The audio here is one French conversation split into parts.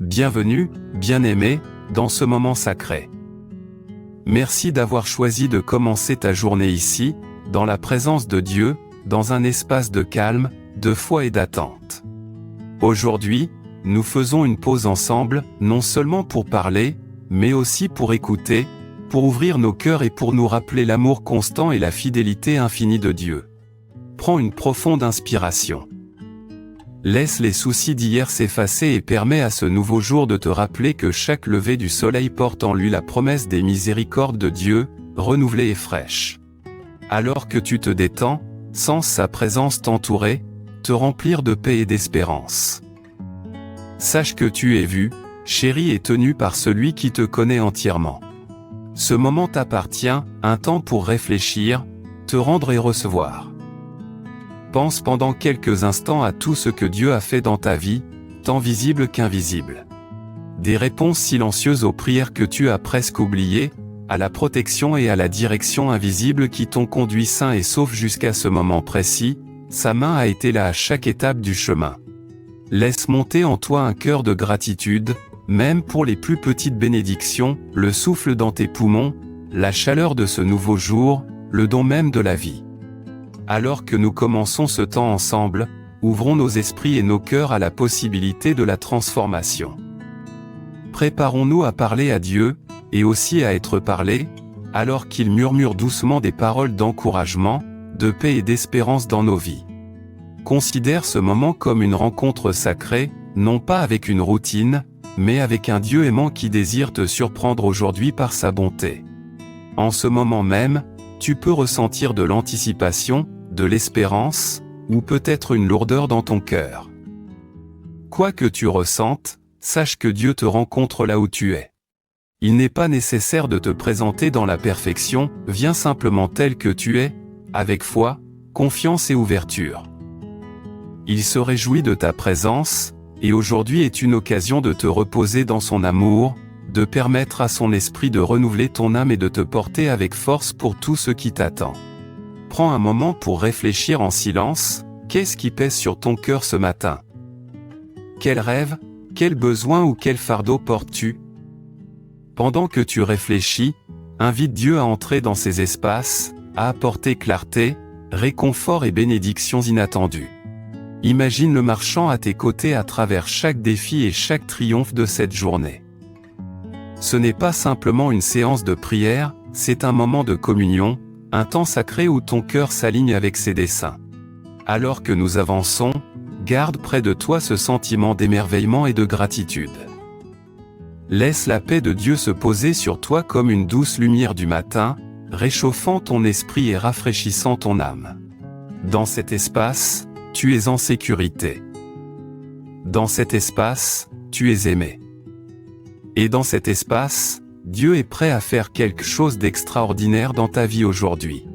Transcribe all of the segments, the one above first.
Bienvenue, bien-aimé, dans ce moment sacré. Merci d'avoir choisi de commencer ta journée ici, dans la présence de Dieu, dans un espace de calme, de foi et d'attente. Aujourd'hui, nous faisons une pause ensemble, non seulement pour parler, mais aussi pour écouter, pour ouvrir nos cœurs et pour nous rappeler l'amour constant et la fidélité infinie de Dieu. Prends une profonde inspiration. Laisse les soucis d'hier s'effacer et permets à ce nouveau jour de te rappeler que chaque lever du soleil porte en lui la promesse des miséricordes de Dieu, renouvelée et fraîche. Alors que tu te détends, sens sa présence t'entourer, te remplir de paix et d'espérance. Sache que tu es vu, chéri et tenu par celui qui te connaît entièrement. Ce moment t'appartient, un temps pour réfléchir, te rendre et recevoir. Pense pendant quelques instants à tout ce que Dieu a fait dans ta vie, tant visible qu'invisible. Des réponses silencieuses aux prières que tu as presque oubliées, à la protection et à la direction invisible qui t'ont conduit sain et sauf jusqu'à ce moment précis, sa main a été là à chaque étape du chemin. Laisse monter en toi un cœur de gratitude, même pour les plus petites bénédictions, le souffle dans tes poumons, la chaleur de ce nouveau jour, le don même de la vie. Alors que nous commençons ce temps ensemble, ouvrons nos esprits et nos cœurs à la possibilité de la transformation. Préparons-nous à parler à Dieu, et aussi à être parlé, alors qu'il murmure doucement des paroles d'encouragement, de paix et d'espérance dans nos vies. Considère ce moment comme une rencontre sacrée, non pas avec une routine, mais avec un Dieu aimant qui désire te surprendre aujourd'hui par sa bonté. En ce moment même, tu peux ressentir de l'anticipation, de l'espérance, ou peut-être une lourdeur dans ton cœur. Quoi que tu ressentes, sache que Dieu te rencontre là où tu es. Il n'est pas nécessaire de te présenter dans la perfection, viens simplement tel que tu es, avec foi, confiance et ouverture. Il se réjouit de ta présence, et aujourd'hui est une occasion de te reposer dans son amour, de permettre à son esprit de renouveler ton âme et de te porter avec force pour tout ce qui t'attend. Prends un moment pour réfléchir en silence, qu'est-ce qui pèse sur ton cœur ce matin? Quel rêve, quel besoin ou quel fardeau portes-tu? Pendant que tu réfléchis, invite Dieu à entrer dans ces espaces, à apporter clarté, réconfort et bénédictions inattendues. Imagine le marchant à tes côtés à travers chaque défi et chaque triomphe de cette journée. Ce n'est pas simplement une séance de prière, c'est un moment de communion, un temps sacré où ton cœur s'aligne avec ses desseins. Alors que nous avançons, garde près de toi ce sentiment d'émerveillement et de gratitude. Laisse la paix de Dieu se poser sur toi comme une douce lumière du matin, réchauffant ton esprit et rafraîchissant ton âme. Dans cet espace, tu es en sécurité. Dans cet espace, tu es aimé. Et dans cet espace, Dieu est prêt à faire quelque chose d'extraordinaire dans ta vie aujourd'hui.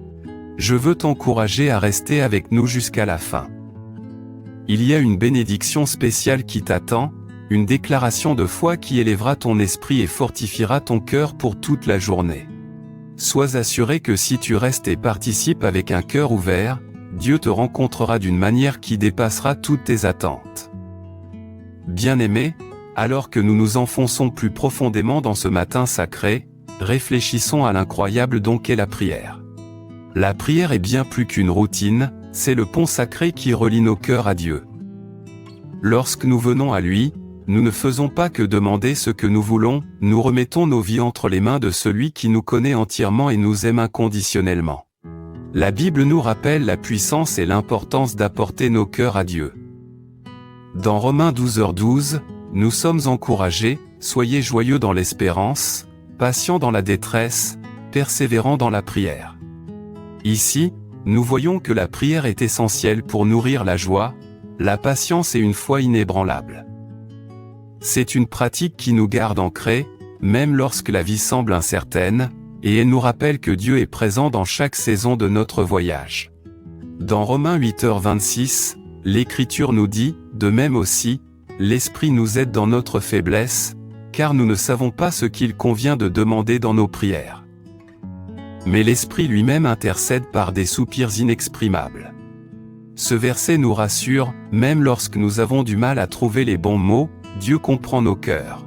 Je veux t'encourager à rester avec nous jusqu'à la fin. Il y a une bénédiction spéciale qui t'attend, une déclaration de foi qui élèvera ton esprit et fortifiera ton cœur pour toute la journée. Sois assuré que si tu restes et participes avec un cœur ouvert, Dieu te rencontrera d'une manière qui dépassera toutes tes attentes. Bien-aimé, alors que nous nous enfonçons plus profondément dans ce matin sacré, réfléchissons à l'incroyable don qu'est la prière. La prière est bien plus qu'une routine, c'est le pont sacré qui relie nos cœurs à Dieu. Lorsque nous venons à lui, nous ne faisons pas que demander ce que nous voulons, nous remettons nos vies entre les mains de celui qui nous connaît entièrement et nous aime inconditionnellement. La Bible nous rappelle la puissance et l'importance d'apporter nos cœurs à Dieu. Dans Romains 12h12, nous sommes encouragés, soyez joyeux dans l'espérance, patients dans la détresse, persévérants dans la prière. Ici, nous voyons que la prière est essentielle pour nourrir la joie, la patience et une foi inébranlable. C'est une pratique qui nous garde ancrés, même lorsque la vie semble incertaine, et elle nous rappelle que Dieu est présent dans chaque saison de notre voyage. Dans Romains 8h26, l'Écriture nous dit, de même aussi, l'Esprit nous aide dans notre faiblesse, car nous ne savons pas ce qu'il convient de demander dans nos prières. Mais l'Esprit lui-même intercède par des soupirs inexprimables. Ce verset nous rassure, même lorsque nous avons du mal à trouver les bons mots, Dieu comprend nos cœurs.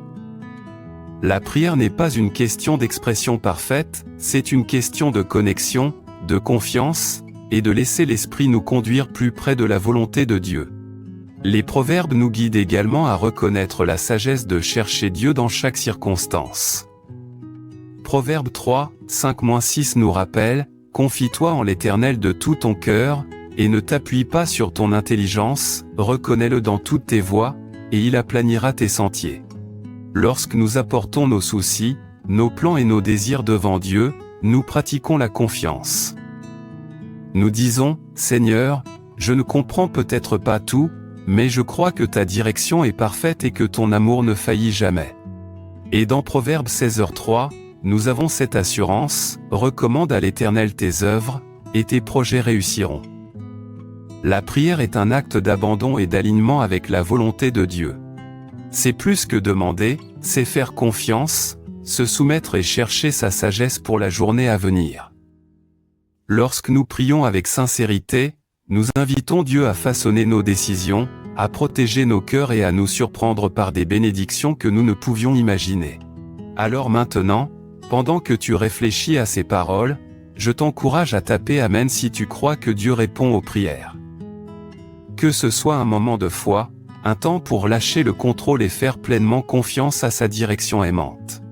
La prière n'est pas une question d'expression parfaite, c'est une question de connexion, de confiance, et de laisser l'Esprit nous conduire plus près de la volonté de Dieu. Les proverbes nous guident également à reconnaître la sagesse de chercher Dieu dans chaque circonstance. Proverbe 3, 5-6 nous rappelle, « Confie-toi en l'Éternel de tout ton cœur, et ne t'appuie pas sur ton intelligence, reconnais-le dans toutes tes voies, et il aplanira tes sentiers. » Lorsque nous apportons nos soucis, nos plans et nos désirs devant Dieu, nous pratiquons la confiance. Nous disons, « Seigneur, je ne comprends peut-être pas tout, mais je crois que ta direction est parfaite et que ton amour ne faillit jamais. » Et dans Proverbe 16h3, nous avons cette assurance, « Recommande à l'Éternel tes œuvres, et tes projets réussiront. » La prière est un acte d'abandon et d'alignement avec la volonté de Dieu. C'est plus que demander, c'est faire confiance, se soumettre et chercher sa sagesse pour la journée à venir. Lorsque nous prions avec sincérité, nous invitons Dieu à façonner nos décisions, à protéger nos cœurs et à nous surprendre par des bénédictions que nous ne pouvions imaginer. Alors maintenant, pendant que tu réfléchis à ces paroles, je t'encourage à taper Amen si tu crois que Dieu répond aux prières. Que ce soit un moment de foi, un temps pour lâcher le contrôle et faire pleinement confiance à sa direction aimante.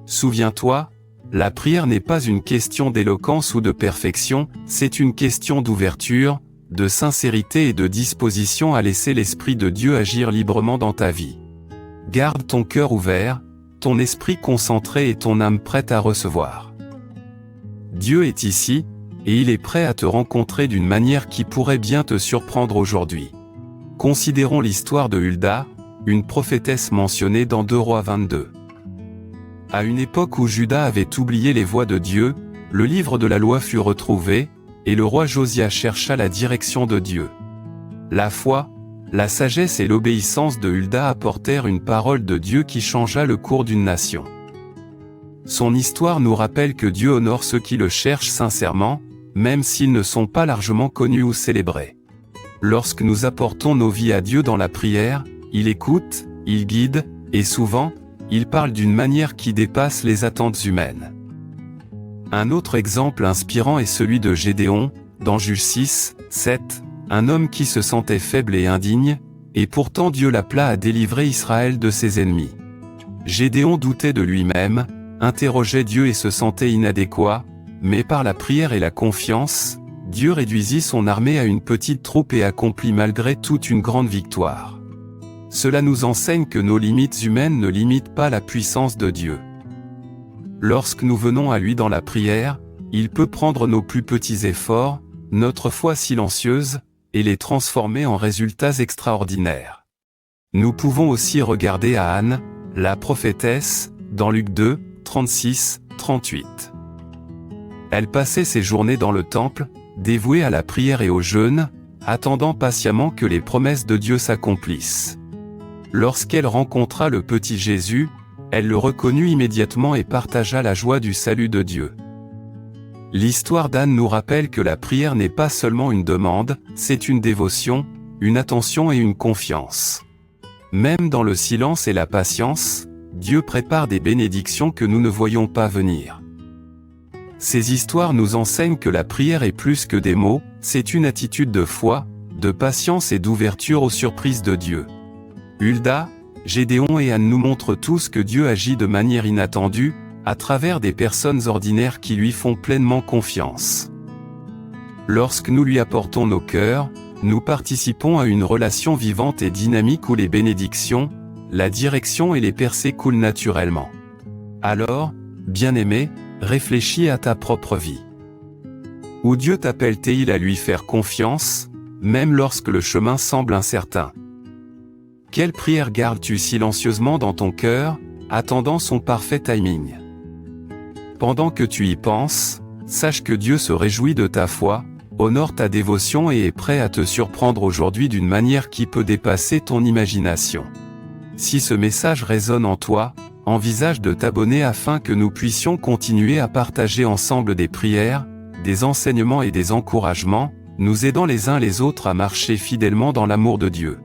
Souviens-toi, la prière n'est pas une question d'éloquence ou de perfection, c'est une question d'ouverture, de sincérité et de disposition à laisser l'Esprit de Dieu agir librement dans ta vie. Garde ton cœur ouvert, ton esprit concentré et ton âme prête à recevoir. Dieu est ici, et il est prêt à te rencontrer d'une manière qui pourrait bien te surprendre aujourd'hui. Considérons l'histoire de Hulda, une prophétesse mentionnée dans 2 Rois 22. À une époque où Juda avait oublié les voies de Dieu, le livre de la loi fut retrouvé, et le roi Josia chercha la direction de Dieu. La foi, la sagesse et l'obéissance de Hulda apportèrent une parole de Dieu qui changea le cours d'une nation. Son histoire nous rappelle que Dieu honore ceux qui le cherchent sincèrement, même s'ils ne sont pas largement connus ou célébrés. Lorsque nous apportons nos vies à Dieu dans la prière, il écoute, il guide, et souvent, il parle d'une manière qui dépasse les attentes humaines. Un autre exemple inspirant est celui de Gédéon, dans Juges 6, 7, un homme qui se sentait faible et indigne, et pourtant Dieu l'appela à délivrer Israël de ses ennemis. Gédéon doutait de lui-même, interrogeait Dieu et se sentait inadéquat, mais par la prière et la confiance, Dieu réduisit son armée à une petite troupe et accomplit malgré tout une grande victoire. Cela nous enseigne que nos limites humaines ne limitent pas la puissance de Dieu. Lorsque nous venons à lui dans la prière, il peut prendre nos plus petits efforts, notre foi silencieuse, et les transformer en résultats extraordinaires. Nous pouvons aussi regarder à Anne, la prophétesse, dans Luc 2, 36-38. Elle passait ses journées dans le temple, dévouée à la prière et au jeûne, attendant patiemment que les promesses de Dieu s'accomplissent. Lorsqu'elle rencontra le petit Jésus, elle le reconnut immédiatement et partagea la joie du salut de Dieu. L'histoire d'Anne nous rappelle que la prière n'est pas seulement une demande, c'est une dévotion, une attention et une confiance. Même dans le silence et la patience, Dieu prépare des bénédictions que nous ne voyons pas venir. Ces histoires nous enseignent que la prière est plus que des mots, c'est une attitude de foi, de patience et d'ouverture aux surprises de Dieu. Hulda, Gédéon et Anne nous montrent tous que Dieu agit de manière inattendue, à travers des personnes ordinaires qui lui font pleinement confiance. Lorsque nous lui apportons nos cœurs, nous participons à une relation vivante et dynamique où les bénédictions, la direction et les percées coulent naturellement. Alors, bien-aimé, réfléchis à ta propre vie. Où Dieu t'appelle-t-il à lui faire confiance, même lorsque le chemin semble incertain? Quelle prière gardes-tu silencieusement dans ton cœur, attendant son parfait timing? Pendant que tu y penses, sache que Dieu se réjouit de ta foi, honore ta dévotion et est prêt à te surprendre aujourd'hui d'une manière qui peut dépasser ton imagination. Si ce message résonne en toi, envisage de t'abonner afin que nous puissions continuer à partager ensemble des prières, des enseignements et des encouragements, nous aidant les uns les autres à marcher fidèlement dans l'amour de Dieu.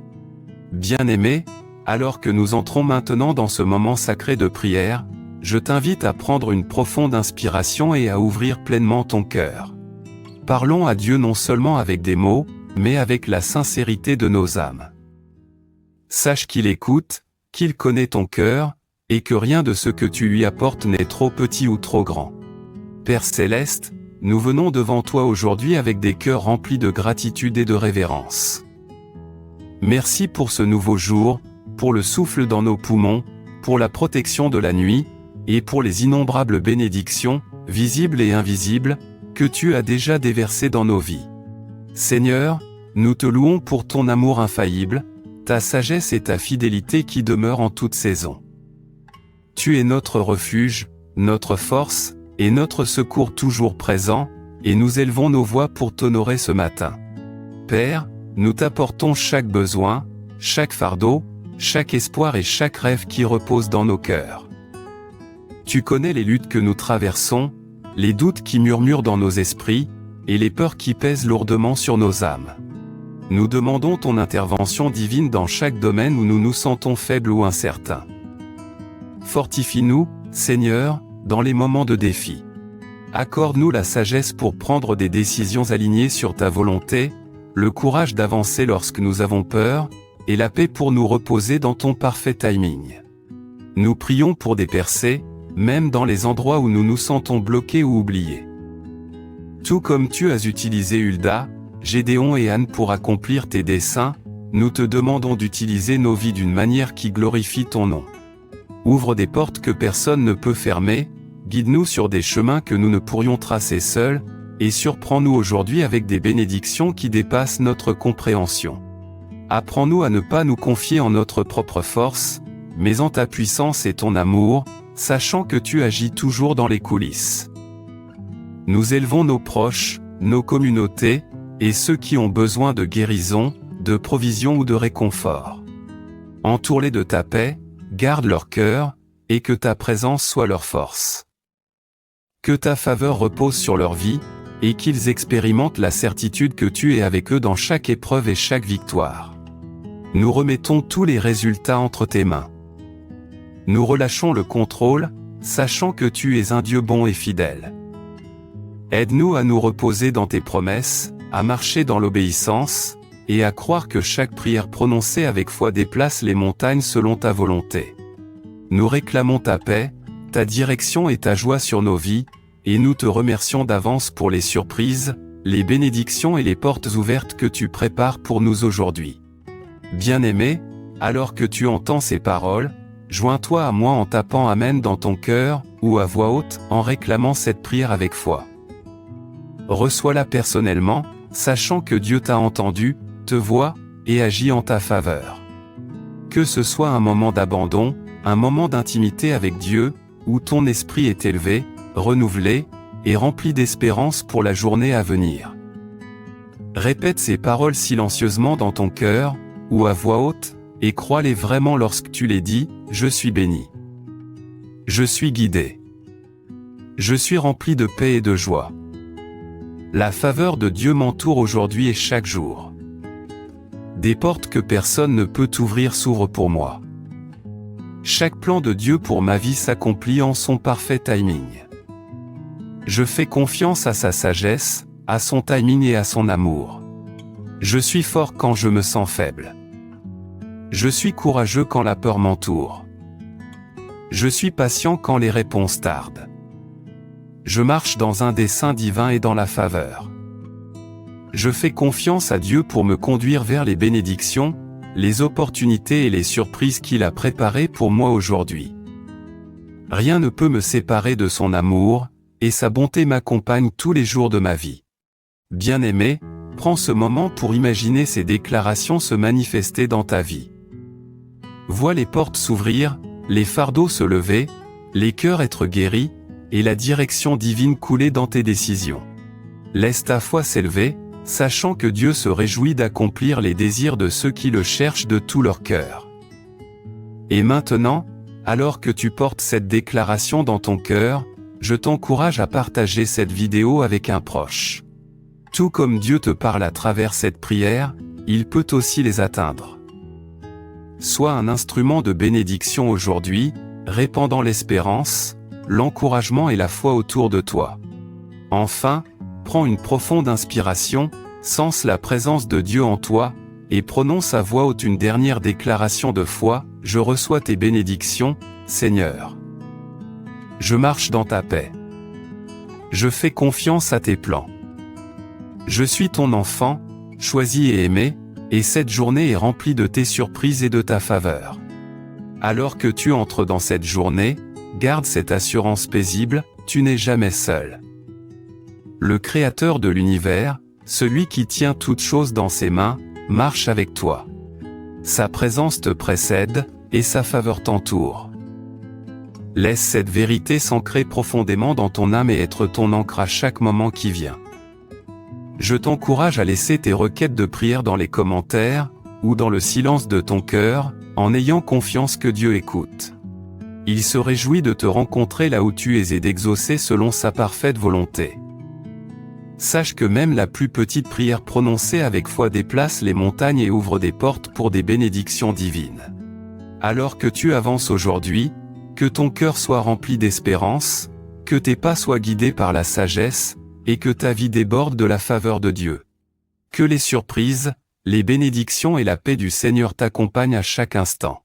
Bien-aimé, Alors que nous entrons maintenant dans ce moment sacré de prière, je t'invite à prendre une profonde inspiration et à ouvrir pleinement ton cœur. Parlons à Dieu non seulement avec des mots, mais avec la sincérité de nos âmes. Sache qu'il écoute, qu'il connaît ton cœur, et que rien de ce que tu lui apportes n'est trop petit ou trop grand. Père Céleste, nous venons devant toi aujourd'hui avec des cœurs remplis de gratitude et de révérence. Merci pour ce nouveau jour, pour le souffle dans nos poumons, pour la protection de la nuit, et pour les innombrables bénédictions, visibles et invisibles, que tu as déjà déversées dans nos vies. Seigneur, nous te louons pour ton amour infaillible, ta sagesse et ta fidélité qui demeurent en toute saison. Tu es notre refuge, notre force, et notre secours toujours présent, et nous élevons nos voix pour t'honorer ce matin. Père, nous t'apportons chaque besoin, chaque fardeau, chaque espoir et chaque rêve qui repose dans nos cœurs. Tu connais les luttes que nous traversons, les doutes qui murmurent dans nos esprits, et les peurs qui pèsent lourdement sur nos âmes. Nous demandons ton intervention divine dans chaque domaine où nous nous sentons faibles ou incertains. Fortifie-nous, Seigneur, dans les moments de défi. Accorde-nous la sagesse pour prendre des décisions alignées sur ta volonté, le courage d'avancer lorsque nous avons peur, et la paix pour nous reposer dans ton parfait timing. Nous prions pour des percées, même dans les endroits où nous nous sentons bloqués ou oubliés. Tout comme tu as utilisé Hulda, Gédéon et Anne pour accomplir tes desseins, nous te demandons d'utiliser nos vies d'une manière qui glorifie ton nom. Ouvre des portes que personne ne peut fermer, guide-nous sur des chemins que nous ne pourrions tracer seuls, et surprends-nous aujourd'hui avec des bénédictions qui dépassent notre compréhension. Apprends-nous à ne pas nous confier en notre propre force, mais en ta puissance et ton amour, sachant que tu agis toujours dans les coulisses. Nous élevons nos proches, nos communautés, et ceux qui ont besoin de guérison, de provision ou de réconfort. Entoure-les de ta paix, garde leur cœur, et que ta présence soit leur force. Que ta faveur repose sur leur vie, et qu'ils expérimentent la certitude que tu es avec eux dans chaque épreuve et chaque victoire. Nous remettons tous les résultats entre tes mains. Nous relâchons le contrôle, sachant que tu es un Dieu bon et fidèle. Aide-nous à nous reposer dans tes promesses, à marcher dans l'obéissance, et à croire que chaque prière prononcée avec foi déplace les montagnes selon ta volonté. Nous réclamons ta paix, ta direction et ta joie sur nos vies, et nous te remercions d'avance pour les surprises, les bénédictions et les portes ouvertes que tu prépares pour nous aujourd'hui. Bien-aimé, alors que tu entends ces paroles, joins-toi à moi en tapant Amen dans ton cœur, ou à voix haute, en réclamant cette prière avec foi. Reçois-la personnellement, sachant que Dieu t'a entendu, te voit, et agit en ta faveur. Que ce soit un moment d'abandon, un moment d'intimité avec Dieu, où ton esprit est élevé, renouvelé, et rempli d'espérance pour la journée à venir. Répète ces paroles silencieusement dans ton cœur, ou à voix haute, et crois-les vraiment lorsque tu les dis, je suis béni. Je suis guidé. Je suis rempli de paix et de joie. La faveur de Dieu m'entoure aujourd'hui et chaque jour. Des portes que personne ne peut ouvrir s'ouvrent pour moi. Chaque plan de Dieu pour ma vie s'accomplit en son parfait timing. Je fais confiance à sa sagesse, à son timing et à son amour. Je suis fort quand je me sens faible. Je suis courageux quand la peur m'entoure. Je suis patient quand les réponses tardent. Je marche dans un dessein divin et dans la faveur. Je fais confiance à Dieu pour me conduire vers les bénédictions, les opportunités et les surprises qu'il a préparées pour moi aujourd'hui. Rien ne peut me séparer de son amour, et sa bonté m'accompagne tous les jours de ma vie. Bien-aimé, prends ce moment pour imaginer ces déclarations se manifester dans ta vie. Vois les portes s'ouvrir, les fardeaux se lever, les cœurs être guéris, et la direction divine couler dans tes décisions. Laisse ta foi s'élever, sachant que Dieu se réjouit d'accomplir les désirs de ceux qui le cherchent de tout leur cœur. Et maintenant, alors que tu portes cette déclaration dans ton cœur, je t'encourage à partager cette vidéo avec un proche. Tout comme Dieu te parle à travers cette prière, il peut aussi les atteindre. Sois un instrument de bénédiction aujourd'hui, répandant l'espérance, l'encouragement et la foi autour de toi. Enfin, prends une profonde inspiration, sens la présence de Dieu en toi, et prononce à voix haute une dernière déclaration de foi: je reçois tes bénédictions, Seigneur. Je marche dans ta paix. Je fais confiance à tes plans. Je suis ton enfant, choisi et aimé, et cette journée est remplie de tes surprises et de ta faveur. Alors que tu entres dans cette journée, garde cette assurance paisible: tu n'es jamais seul. Le Créateur de l'univers, celui qui tient toutes choses dans ses mains, marche avec toi. Sa présence te précède, et sa faveur t'entoure. Laisse cette vérité s'ancrer profondément dans ton âme et être ton ancre à chaque moment qui vient. Je t'encourage à laisser tes requêtes de prière dans les commentaires, ou dans le silence de ton cœur, en ayant confiance que Dieu écoute. Il se réjouit de te rencontrer là où tu es et d'exaucer selon sa parfaite volonté. Sache que même la plus petite prière prononcée avec foi déplace les montagnes et ouvre des portes pour des bénédictions divines. Alors que tu avances aujourd'hui, que ton cœur soit rempli d'espérance, que tes pas soient guidés par la sagesse, et que ta vie déborde de la faveur de Dieu. Que les surprises, les bénédictions et la paix du Seigneur t'accompagnent à chaque instant.